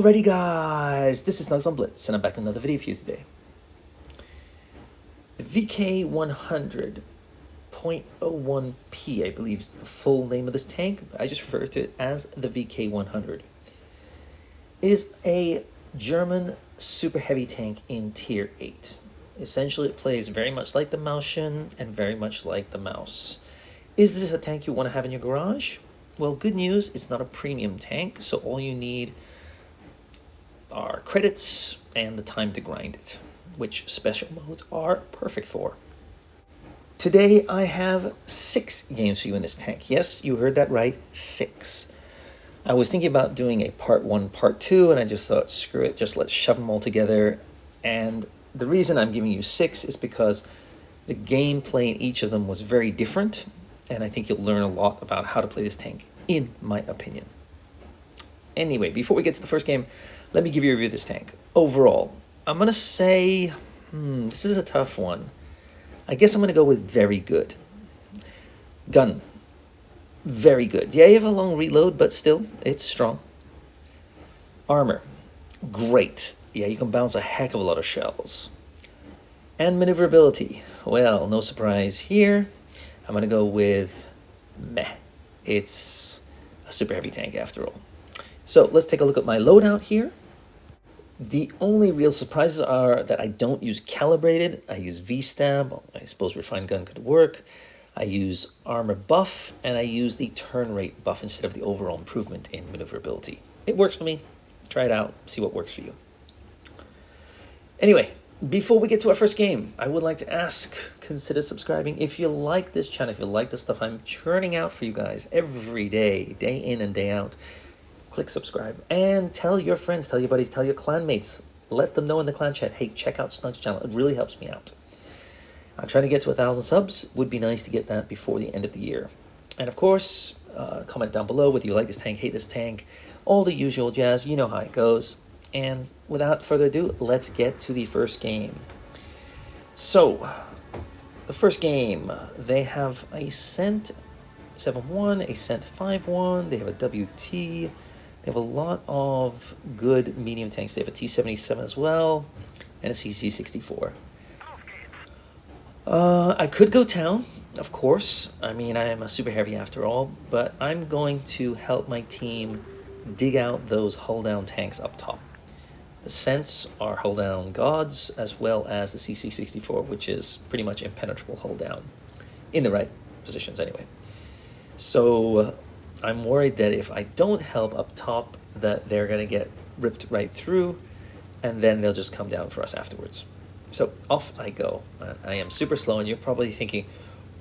Alrighty guys, this is snugsonblitz and I'm back with another video for you today. The VK100.01P, I believe is the full name of this tank. I just refer to it as the VK100. Is a German super heavy tank in tier 8. Essentially it plays very much like the Mauschen and very much like the Maus. Is this a tank you want to have in your garage? Well, good news, it's not a premium tank, so all you need are credits and the time to grind it, which special modes are perfect for. Today I have 6 games for you in this tank. Yes, you heard that right, 6. I was thinking about doing a part 1, part 2, and I just thought, screw it, just let's shove them all together. And the reason I'm giving you 6 is because the gameplay in each of them was very different, and I think you'll learn a lot about how to play this tank, in my opinion. Anyway, before we get to the first game, let me give you a review of this tank. Overall, I'm going to say, this is a tough one. I guess I'm going to go with very good. Gun, very good. Yeah, you have a long reload, but still, it's strong. Armor, great. Yeah, you can bounce a heck of a lot of shells. And maneuverability, well, no surprise here. I'm going to go with meh. It's a super heavy tank after all. So let's take a look at my loadout here. The only real surprises are that I don't use calibrated. I use V-stab. I suppose refined gun could work. I use armor buff, and I use the turn rate buff instead of the overall improvement in maneuverability. It works for me. Try it out. See what works for you. Anyway, before we get to our first game, I would like to ask, consider subscribing. If you like this channel, if you like the stuff I'm churning out for you guys every day, day in and day out, click subscribe and tell your friends, tell your buddies, tell your clanmates. Let them know in the clan chat, hey, check out Snug's channel. It really helps me out. I'm trying to get to 1,000 subs. Would be nice to get that before the end of the year. And of course, comment down below whether you like this tank, hate this tank, all the usual jazz. You know how it goes. And without further ado, let's get to the first game. So, the first game, they have a Cent 7-1, a Cent 5-1, they have a WT. They have a lot of good medium tanks. They have a T-77 as well, and a CC-64. I could go town, of course. I mean, I am a super heavy after all, but I'm going to help my team dig out those hull-down tanks up top. The Cents are hull-down gods, as well as the CC-64, which is pretty much impenetrable hull-down, in the right positions anyway. So I'm worried that if I don't help up top, that they're going to get ripped right through, and then they'll just come down for us afterwards. So off I go. I am super slow, and you're probably thinking,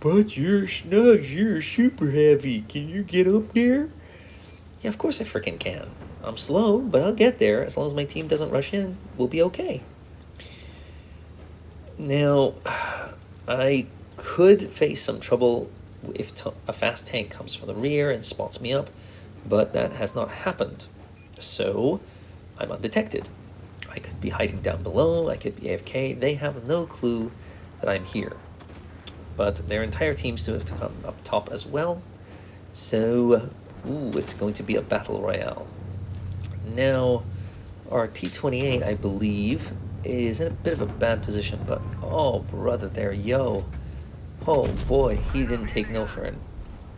but you're Snugs, you're super heavy. Can you get up there? Yeah, of course I freaking can. I'm slow, but I'll get there. As long as my team doesn't rush in, we'll be okay. Now, I could face some trouble if a fast tank comes from the rear and spots me up, but that has not happened. So I'm undetected. I could be hiding down below, I could be AFK. They have no clue that I'm here. But their entire team still have to come up top as well. So, it's going to be a battle royale. Now, our T-28, I believe, is in a bit of a bad position, but oh brother there, yo. Oh boy, he didn't take no for an...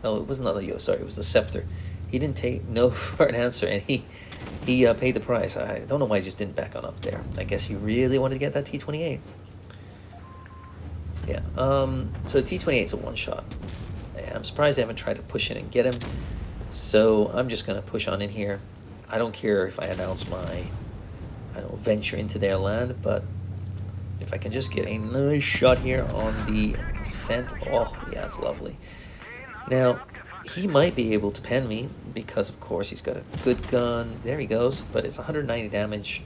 No, it was not the yo, sorry, it was the Scepter. He didn't take no for an answer, and he paid the price. I don't know why he just didn't back on up there. I guess he really wanted to get that T-28. Yeah, so the T-28 is a one-shot. I'm surprised they haven't tried to push in and get him, so I'm just going to push on in here. I don't care if I announce my venture into their land, but if I can just get a nice shot here on the Cent, oh yeah, it's lovely. Now, he might be able to pen me because, of course, he's got a good gun. There he goes, but it's 190 damage.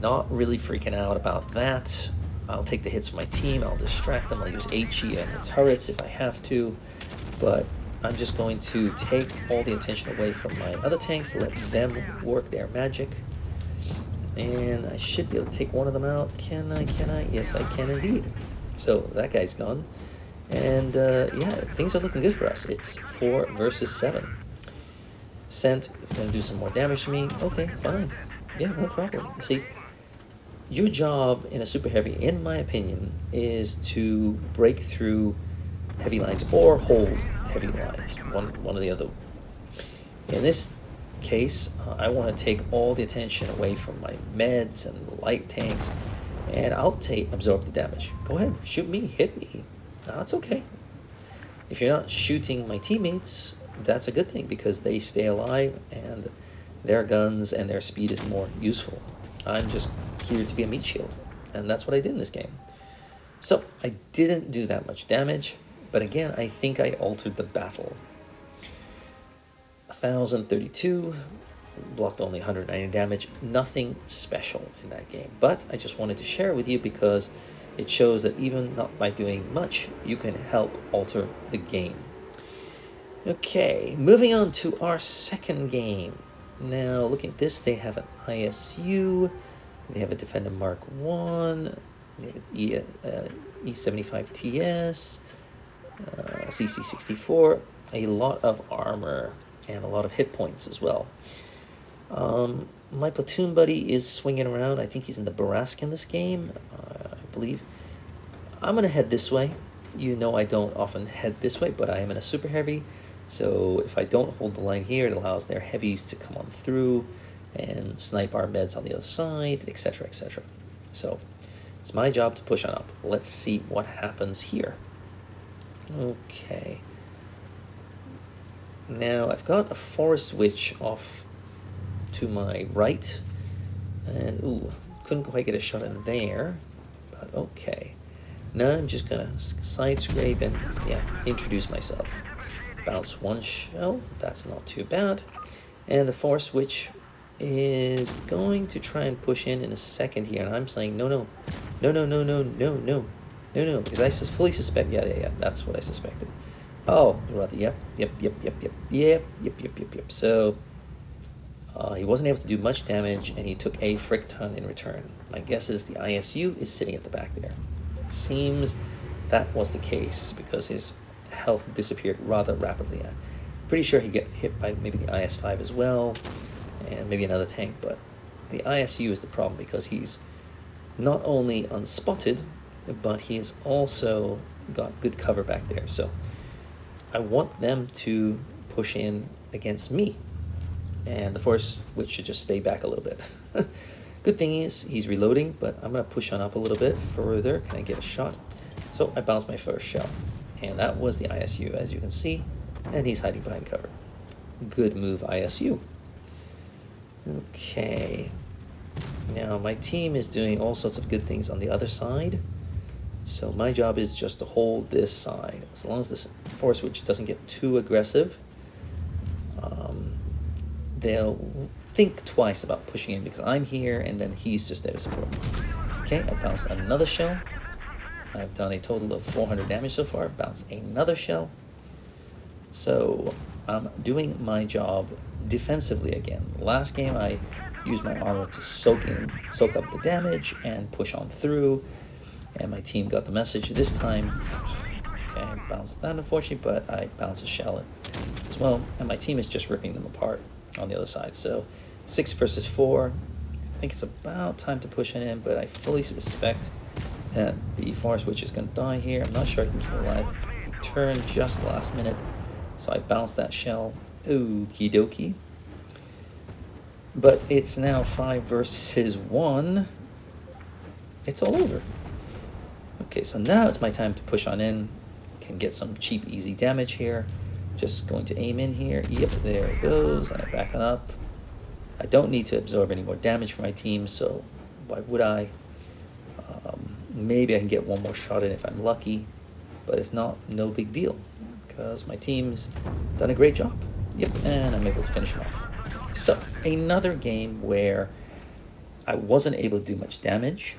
Not really freaking out about that. I'll take the hits for my team. I'll distract them. I'll use HE and the turrets if I have to, but I'm just going to take all the attention away from my other tanks, let them work their magic. And I should be able to take one of them out. Can I? Yes, I can indeed. So that guy's gone. And yeah, things are looking good for us. It's 4 versus 7. Sent, gonna do some more damage to me. Okay, fine. Yeah, no problem. See, your job in a super heavy, in my opinion, is to break through heavy lines or hold heavy lines. One or the other. In this case, I want to take all the attention away from my meds and light tanks, and I'll absorb the damage. Go ahead, shoot me, hit me. That's okay. If you're not shooting my teammates, that's a good thing because they stay alive and their guns and their speed is more useful. I'm just here to be a meat shield, and that's what I did in this game. So I didn't do that much damage, but again, I think I altered the battle. 1032, blocked only 190 damage, nothing special in that game. But I just wanted to share it with you because it shows that even not by doing much, you can help alter the game. Okay, moving on to our second game. Now, looking at this, they have an ISU, they have a Defender Mark 1, they have an E75TS, CC64, a lot of armor, and a lot of hit points as well. My platoon buddy is swinging around. I think he's in the Barask in this game, I believe. I'm going to head this way. You know I don't often head this way, but I am in a super heavy. So if I don't hold the line here, it allows their heavies to come on through and snipe our meds on the other side, etc., etc. So it's my job to push on up. Let's see what happens here. Okay. Now I've got a Forest Witch off to my right, and ooh, couldn't quite get a shot in there, but okay. Now I'm just gonna side scrape and yeah, introduce myself. Bounce one shell, that's not too bad. And the Forest Witch is going to try and push in a second here, and I'm saying no, because I fully suspect, yeah, that's what I suspected. Oh, rather, yep. So, he wasn't able to do much damage, and he took a frick ton in return. My guess is the ISU is sitting at the back there. Seems that was the case, because his health disappeared rather rapidly. I'm pretty sure he got hit by maybe the IS-5 as well, and maybe another tank, but the ISU is the problem, because he's not only unspotted, but he's also got good cover back there. So I want them to push in against me, and the Forest Witch should just stay back a little bit. Good thing is he's reloading, but I'm going to push on up a little bit further. Can I get a shot? So I bounced my first shell, and that was the ISU, as you can see, and he's hiding behind cover. Good move, ISU. Okay, now my team is doing all sorts of good things on the other side. So my job is just to hold this side. As long as this Force Witch doesn't get too aggressive, they'll think twice about pushing in, because I'm here and then he's just there to support. Okay, I bounced another shell. I've done a total of 400 damage so far. Bounced another shell. So I'm doing my job defensively again. Last game I used my armor to soak up the damage and push on through. And my team got the message this time. Okay, I bounced that unfortunately, but I bounced a shell as well. And my team is just ripping them apart on the other side. So 6 versus 4. I think it's about time to push it in, but I fully suspect that the Forest Witch is going to die here. I'm not sure I can keep it alive. It turned just last minute, so I bounced that shell. Okie dokie. But it's now 5 versus 1. It's all over. Okay, so now it's my time to push on in. Can get some cheap, easy damage here. Just going to aim in here. Yep, there it goes. And I back it up. I don't need to absorb any more damage for my team, so why would I? Maybe I can get one more shot in if I'm lucky. But if not, no big deal, because my team's done a great job. Yep, and I'm able to finish him off. So, another game where I wasn't able to do much damage,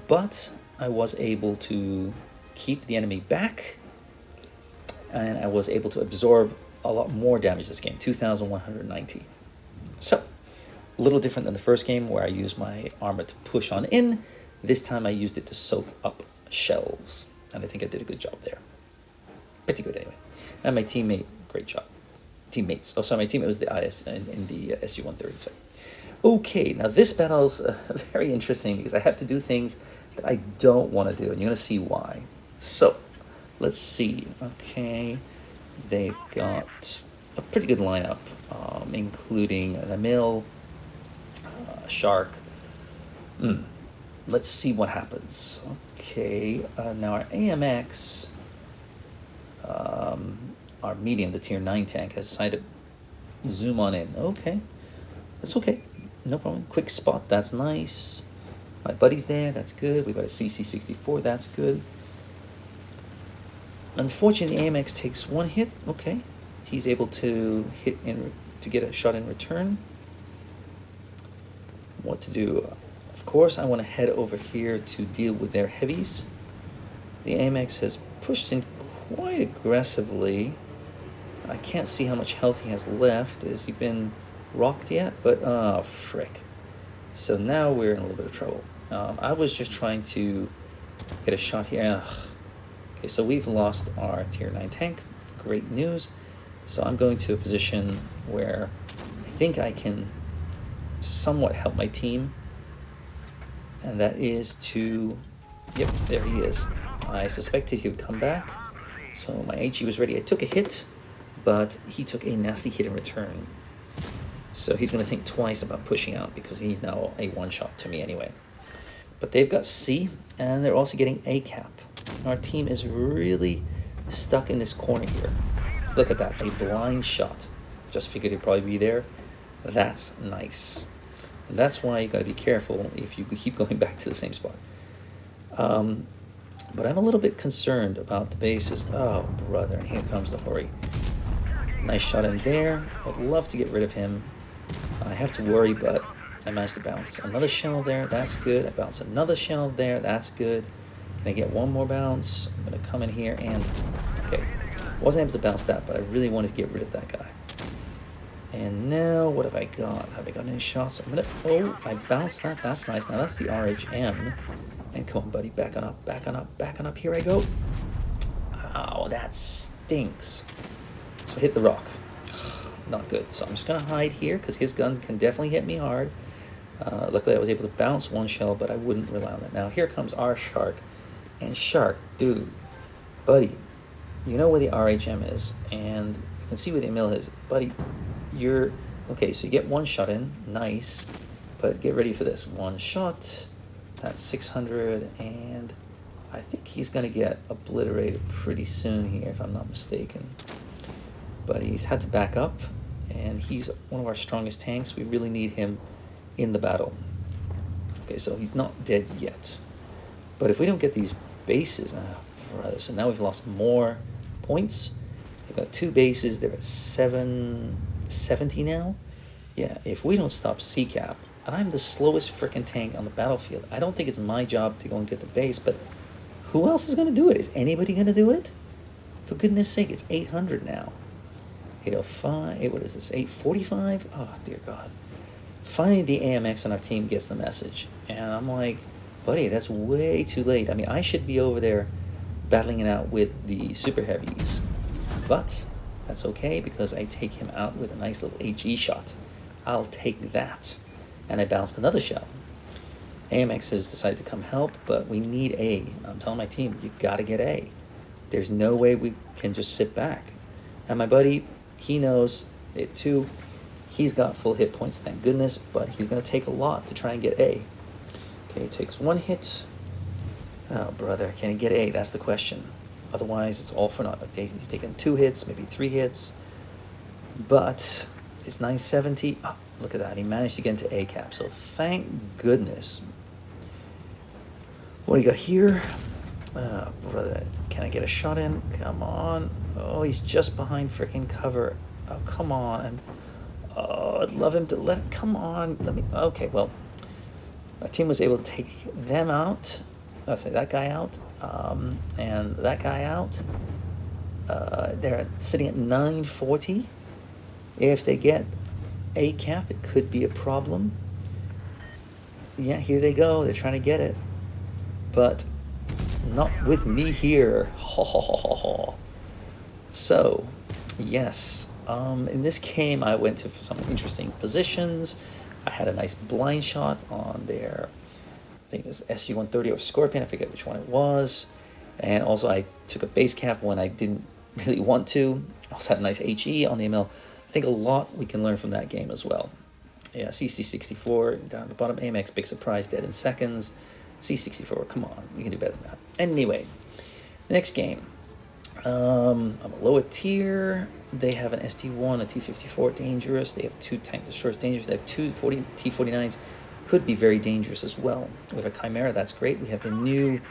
but I was able to keep the enemy back, and I was able to absorb a lot more damage this game, 2,190. So, a little different than the first game where I used my armor to push on in. This time I used it to soak up shells, and I think I did a good job there. Pretty good anyway. And my teammate, great job. teammates. Oh, sorry, my teammate was the IS in the SU-130. Sorry. Okay, now this battle's very interesting because I have to do things that I don't want to do, and you're going to see why. So, let's see. Okay, they've got a pretty good lineup, including an Emil, a Shark. Let's see what happens. Okay, now our AMX, our medium, the tier 9 tank, has decided to zoom on in. Okay, that's okay. No problem. Quick spot, that's nice. My buddy's there, that's good. We've got a CC-64, that's good. Unfortunately, the AMX takes one hit. Okay, he's able to hit in to get a shot in return. What to do? Of course, I want to head over here to deal with their heavies. The AMX has pushed in quite aggressively. I can't see how much health he has left. Has he been rocked yet? But, oh, frick. So now we're in a little bit of trouble. I was just trying to get a shot here. Ugh. Okay, so we've lost our tier 9 tank. Great news. So I'm going to a position where I think I can somewhat help my team. And that is to... Yep, there he is. I suspected he would come back. So my HE was ready. I took a hit, but he took a nasty hit in return. So he's going to think twice about pushing out because he's now a one-shot to me anyway. But they've got C, and they're also getting A cap. Our team is really stuck in this corner here. Look at that, a blind shot. Just figured he'd probably be there. That's nice. And that's why you got to be careful if you keep going back to the same spot. But I'm a little bit concerned about the bases. Oh, brother, and here comes the Hori. Nice shot in there. I'd love to get rid of him. I have to worry, but I managed to bounce. Another shell there, that's good. I bounce another shell there, that's good. Can I get one more bounce? I'm going to come in here and... Okay, wasn't able to bounce that, but I really wanted to get rid of that guy. And now, what have I got? Have I got any shots? I'm gonna... Oh, I bounced that, that's nice. Now that's the RHM. And come on, buddy, back on up, back on up, back on up. Here I go. Oh, that stinks. So hit the rock. Not good. So I'm just going to hide here because his gun can definitely hit me hard. Luckily, I was able to bounce one shell, but I wouldn't rely on that. Now, here comes our Shark. And Shark, dude, buddy, you know where the RHM is. And you can see where the Emil is. Buddy, you're... Okay, so you get one shot in. Nice. But get ready for this. One shot. That's 600. And I think he's going to get obliterated pretty soon here, if I'm not mistaken. But he's had to back up, and he's one of our strongest tanks. We really need him in the battle. Okay, so he's not dead yet. But if we don't get these bases... brother, so now we've lost more points. They've got 2 bases. They're at 770 now. Yeah, if we don't stop C-Cap, and I'm the slowest frickin' tank on the battlefield, I don't think it's my job to go and get the base, but who else is going to do it? Is anybody going to do it? For goodness sake, it's 800 now. 805, what is this, 845? Oh, dear God. Finally, the AMX on our team gets the message. And I'm like, buddy, that's way too late. I mean, I should be over there battling it out with the super heavies. But that's okay because I take him out with a nice little HE shot. I'll take that. And I bounced another shell. AMX has decided to come help, but we need A. I'm telling my team, you got to get A. There's no way we can just sit back. And my buddy... He knows it too. He's got full hit points, thank goodness, but he's going to take a lot to try and get A. Okay, he takes one hit. Oh, brother, can he get A? That's the question. Otherwise, it's all for naught. He's taken 2 hits, maybe 3 hits. But it's 970. Oh, look at that. He managed to get into A cap, so thank goodness. What do you got here? Oh, brother, can I get a shot in? Come on. Oh, he's just behind freaking cover. Oh, come on. And oh, I'd love him to let... Come on. Let me... Okay, well, our team was able to take them out. Oh, sorry, that guy out. And that guy out. They're sitting at 940. If they get A cap, it could be a problem. Yeah, here they go. They're trying to get it. But... not with me here. So, yes, In this game, I went to some interesting positions. I had a nice blind shot on their, I think it was SU-130 or Scorpion, I forget which one it was. And also I took a base cap when I didn't really want to. I also had a nice HE on the ML. I think a lot we can learn from that game as well. Yeah, CC64 down at the bottom. AMX, big surprise, dead in seconds. C64, come on, we can do better than that. Anyway, next game. I'm a lower tier. They have an ST1, a T54, dangerous. They have 2 tank destroyers, dangerous. They have 2 T49s, could be very dangerous as well. We have a Chimera, that's great. We have the new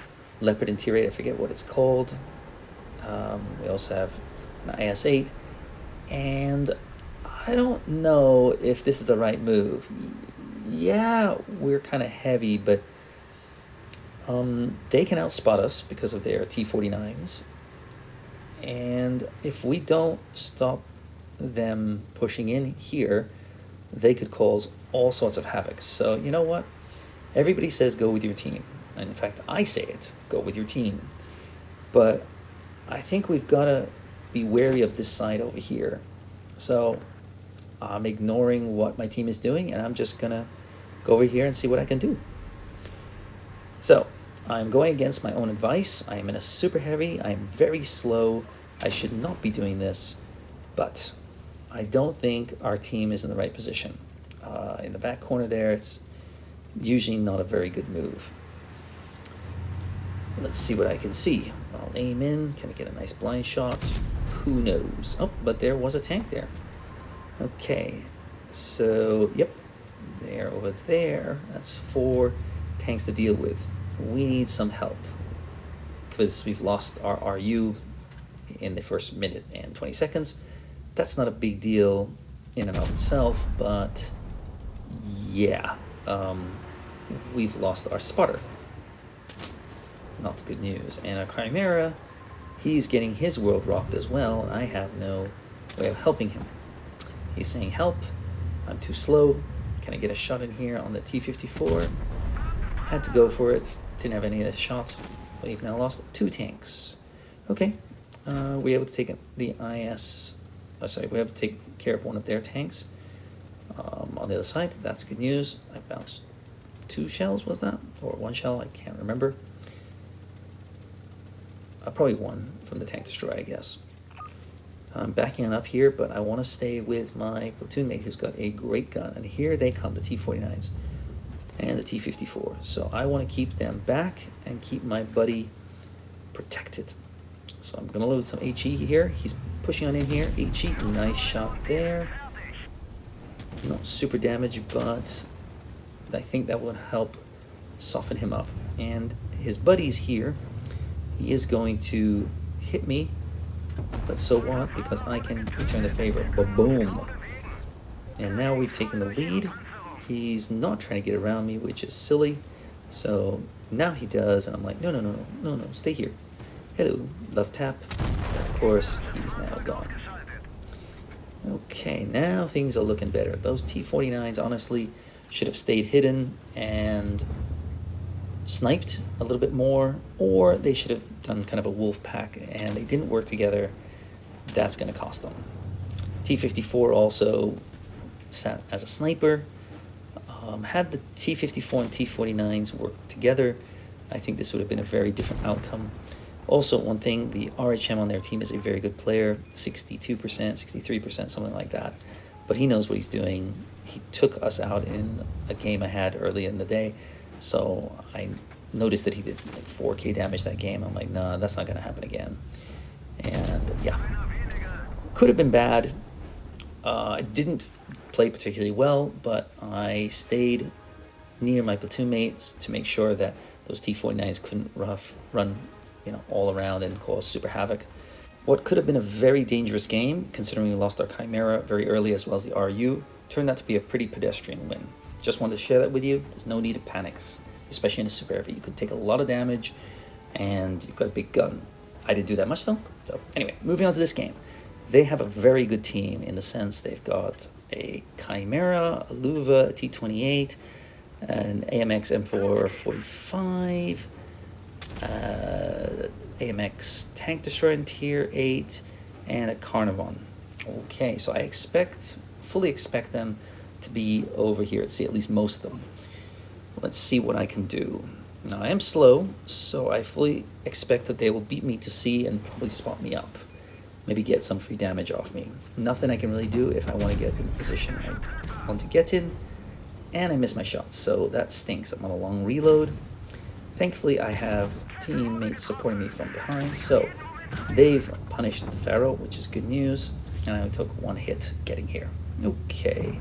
Leopard in tier 8, I forget what it's called. We also have an IS-8. And I don't know if this is the right move. Yeah, we're kind of heavy, but they can outspot us because of their T49s. And if we don't stop them pushing in here, they could cause all sorts of havoc. So you know what? Everybody says go with your team. And in fact, I say it, go with your team. But I think we've got to be wary of this side over here. So I'm ignoring what my team is doing, and I'm just going to go over here and see what I can do. So I'm going against my own advice. I am in a super heavy. I am very slow. I should not be doing this, but I don't think our team is in the right position. In the back corner there, it's usually not a very good move. Let's see what I can see. I'll aim in. Can I get a nice blind shot? Who knows? Oh, but there was a tank there. Okay, so, yep, they're over there. That's 4 tanks to deal with. We need some help because we've lost our RU in the first minute and 20 seconds. That's not a big deal in and of itself, but yeah, we've lost our spotter. Not good news. And our Chimera, he's getting his world rocked as well, and I have no way of helping him. He's saying help, I'm too slow, can I get a shot in here on the T-54? Had to go for it, didn't have any of the shots. We've now lost 2 tanks. Okay, we're able to take the IS, we have to take care of one of their tanks on the other side. That's good news. I bounced 2 shells, was that? Or 1 shell, I can't remember. Probably 1 from the tank destroyer, I guess. I'm backing on up here, but I want to stay with my platoon mate who's got a great gun. And here they come, the T-49s and the T-54. So I want to keep them back and keep my buddy protected. So I'm going to load some HE here. He's pushing on in here. HE, nice shot there. Not super damage, but I think that would help soften him up. And his buddy's here. He is going to hit me, but so what, because I can return the favor. Ba-boom. And now we've taken the lead. He's not trying to get around me, which is silly. So now he does, and I'm like, no, stay here. Hello, left tap. And of course, he's now gone. Okay, now things are looking better. Those T-49s, honestly, should have stayed hidden and sniped a little bit more, or they should have done kind of a wolf pack, and they didn't work together. That's going to cost them. T-54 also sat as a sniper. Had the T-54 and T-49s worked together, I think this would have been a very different outcome. Also, one thing, the RHM on their team is a very good player, 62%, 63%, something like that. But he knows what he's doing. He took us out in a game I had early in the day. So I noticed that he did like 4K damage that game. I'm like, nah, that's not going to happen again. And yeah, could have been bad. I didn't play particularly well, but I stayed near my platoon mates to make sure that those T-49s couldn't run all around and cause super havoc. What could have been a very dangerous game, considering we lost our Chimera very early as well as the RU, turned out to be a pretty pedestrian win. Just wanted to share that with you. There's no need of panics, especially in a super heavy. You could take a lot of damage, and you've got a big gun. I didn't do that much though. So anyway, moving on to this game. They have a very good team in the sense they've got a Chimera, a Luva, a T-28, an AMX M445, AMX tank destroyer in tier 8, and a Carnivon. Okay, so I fully expect them to be over here at sea, at least most of them. Let's see what I can do. Now, I am slow, so I fully expect that they will beat me to sea and probably spot me up. Maybe get some free damage off me. Nothing I can really do if I want to get in the position I want to get in, and I miss my shots, so that stinks. I'm on a long reload. Thankfully, I have teammates supporting me from behind, so they've punished the Pharaoh, which is good news, and I only took one hit getting here. Okay.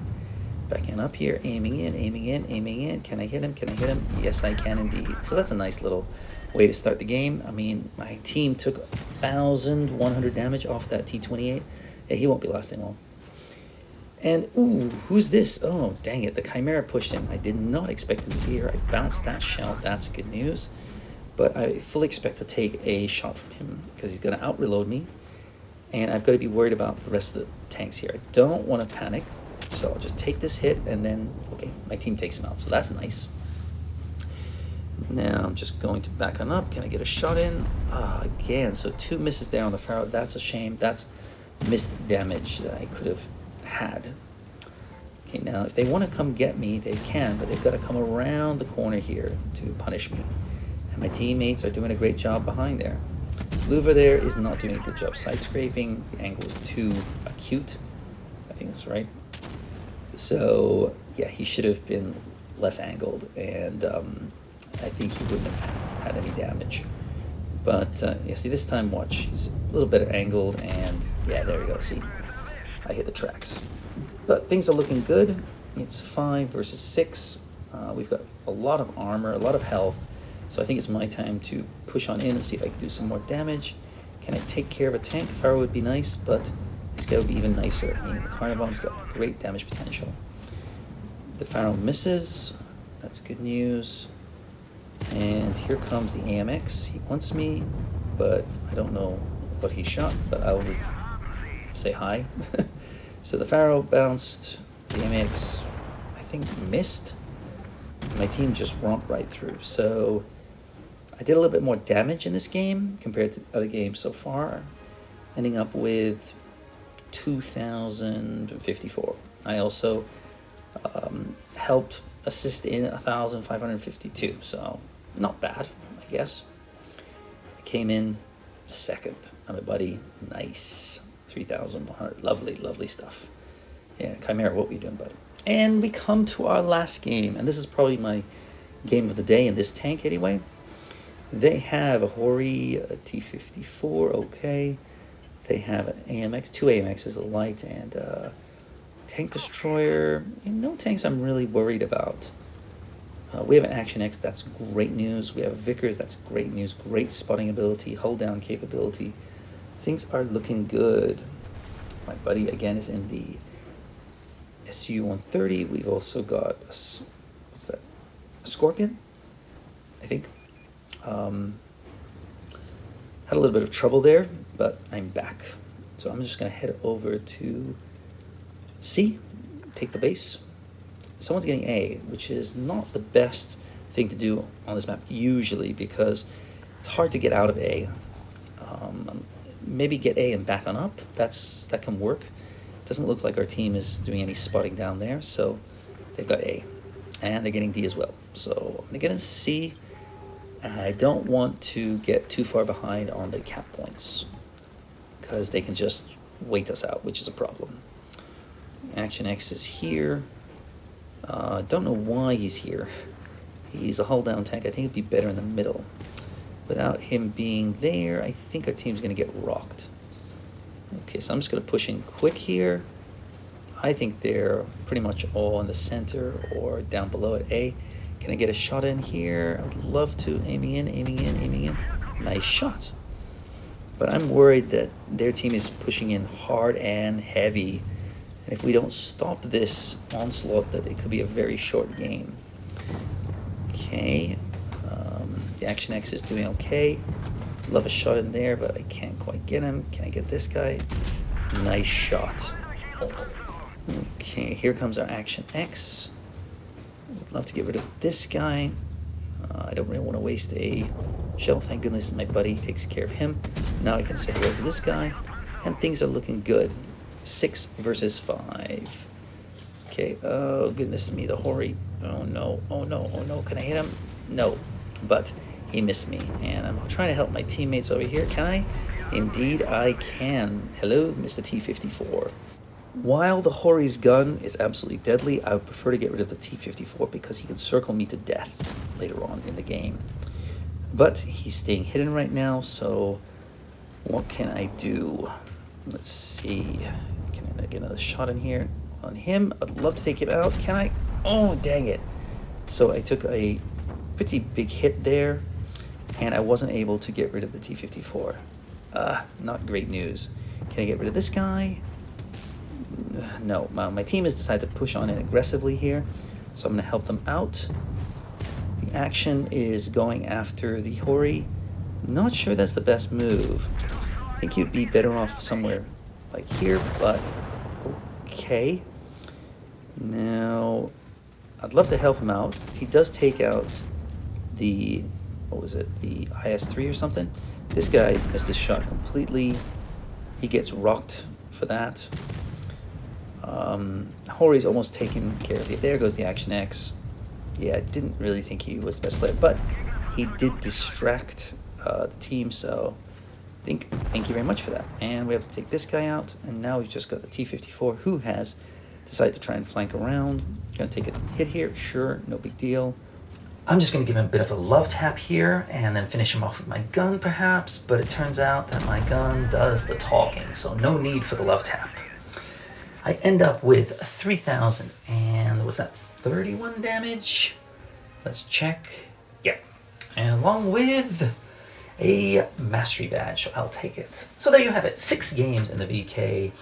Backing up here, aiming in, aiming in, aiming in. Can I hit him? Can I hit him? Yes, I can indeed. So that's a nice little way to start the game. I mean, my team took 1,100 damage off that T-28. Yeah, he won't be lasting long. And, ooh, who's this? Oh, dang it, the Chimera pushed in. I did not expect him to be here. I bounced that shell. That's good news. But I fully expect to take a shot from him because he's going to out-reload me. And I've got to be worried about the rest of the tanks here. I don't want to panic. So I'll just take this hit, and then, okay, my team takes him out. So that's nice. Now I'm just going to back on up. Can I get a shot in? Again, so 2 misses there on the Pharaoh. That's a shame. That's missed damage that I could have had. Okay, now if they want to come get me, they can, but they've got to come around the corner here to punish me. And my teammates are doing a great job behind there. Louva there is not doing a good job side scraping. The angle is too acute. I think that's right. So, yeah, he should have been less angled, and I think he wouldn't have had any damage. But, yeah, see, this time, watch, he's a little better angled, and, yeah, there we go, see, I hit the tracks. But things are looking good. It's 5 versus 6. We've got a lot of armor, a lot of health, so I think it's my time to push on in and see if I can do some more damage. Can I take care of a tank? Pharaoh would be nice, but this guy would be even nicer. I mean, the Carnivon's got great damage potential. The Pharaoh misses. That's good news. And here comes the AMX. He wants me, but I don't know what he shot, but I will say hi. So the Pharaoh bounced. The AMX, I think, missed. My team just romped right through. So I did a little bit more damage in this game compared to other games so far, ending up with 2,054. I also helped assist in 1,552, so not bad, I guess. I came in second. I'm a buddy. Nice. 3,100. Lovely, lovely stuff. Yeah, Chimera, what were you doing, buddy? And we come to our last game, and this is probably my game of the day in this tank anyway. They have a Hori, a T-54, okay. They have an AMX, 2 AMXs, a light, and a tank destroyer. And no tanks I'm really worried about. We have an Action X, that's great news. We have a Vickers, that's great news. Great spotting ability, hold down capability. Things are looking good. My buddy, again, is in the SU-130. We've also got, what's that? A Scorpion, I think. Had a little bit of trouble there, but I'm back. So I'm just going to head over to C, take the base. Someone's getting A, which is not the best thing to do on this map usually because it's hard to get out of A. Maybe get A and back on up. That can work. Doesn't look like our team is doing any spotting down there, so they've got A. And they're getting D as well. So I'm going to get in C. I don't want to get too far behind on the cap points because they can just wait us out, which is a problem. Action X is here. Don't know why he's here. He's a hull down tank. I think it'd be better in the middle. Without him being there, I think our team's going to get rocked. Okay, so I'm just going to push in quick here. I think they're pretty much all in the center or down below at A. Can I get a shot in here? I'd love to. Aiming in, aiming in, aiming in. Nice shot. But I'm worried that their team is pushing in hard and heavy. And if we don't stop this onslaught, that it could be a very short game. Okay. The Action X is doing okay. Love a shot in there, but I can't quite get him. Can I get this guy? Nice shot. Okay, here comes our Action X. Would love to get rid of this guy. I don't really want to waste a shell. Thank goodness my buddy takes care of him. Now I can say hello to this guy, and things are looking good. 6 versus 5. Okay, oh goodness me, the Hori. Oh no, oh no, oh no, can I hit him? No, but he missed me, and I'm trying to help my teammates over here. Can I? Indeed I can. Hello, Mr. T-54. While the Hori's gun is absolutely deadly, I would prefer to get rid of the T-54 because he can circle me to death later on in the game. But he's staying hidden right now, so what can I do? Let's see. Can I get another shot in here on him? I'd love to take him out. Can I? Oh, dang it. So I took a pretty big hit there, and I wasn't able to get rid of the T-54. Not great news. Can I get rid of this guy? No, my team has decided to push on in aggressively here, so I'm going to help them out. The action is going after the Hori. Not sure that's the best move. I think you'd be better off somewhere like here, but okay. Now, I'd love to help him out. He does take out the, what was it, the IS-3 or something. This guy missed his shot completely. He gets rocked for that. Hori's almost taken care of. There goes the Action X. Yeah, I didn't really think he was the best player, but he did distract the team, so thank you very much for that. And we have to take this guy out, and now we've just got the T-54, who has decided to try and flank around. Gonna take a hit here, sure, no big deal. I'm just gonna give him a bit of a love tap here, and then finish him off with my gun, perhaps, but it turns out that my gun does the talking, so no need for the love tap. I end up with 3,000, and was that 31 damage? Let's check. Yeah. And along with a mastery badge, so I'll take it. So there you have it, 6 games in the VK,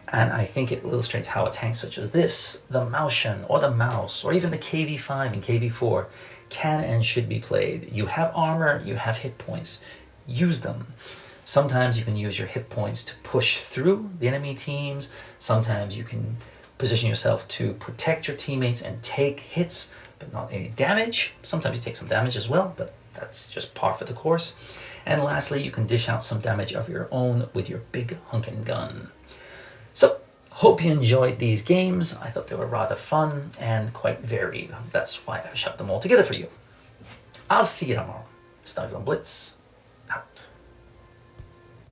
and I think it illustrates how a tank such as this, the Maushan, or the Mouse, or even the KV-5 and KV-4 can and should be played. You have armor, you have hit points, use them. Sometimes you can use your hit points to push through the enemy teams. Sometimes you can position yourself to protect your teammates and take hits, but not any damage. Sometimes you take some damage as well, but that's just par for the course. And lastly, you can dish out some damage of your own with your big hunkin' gun. So, hope you enjoyed these games. I thought they were rather fun and quite varied. That's why I shot them all together for you. I'll see you tomorrow. Snugsonblitz, out.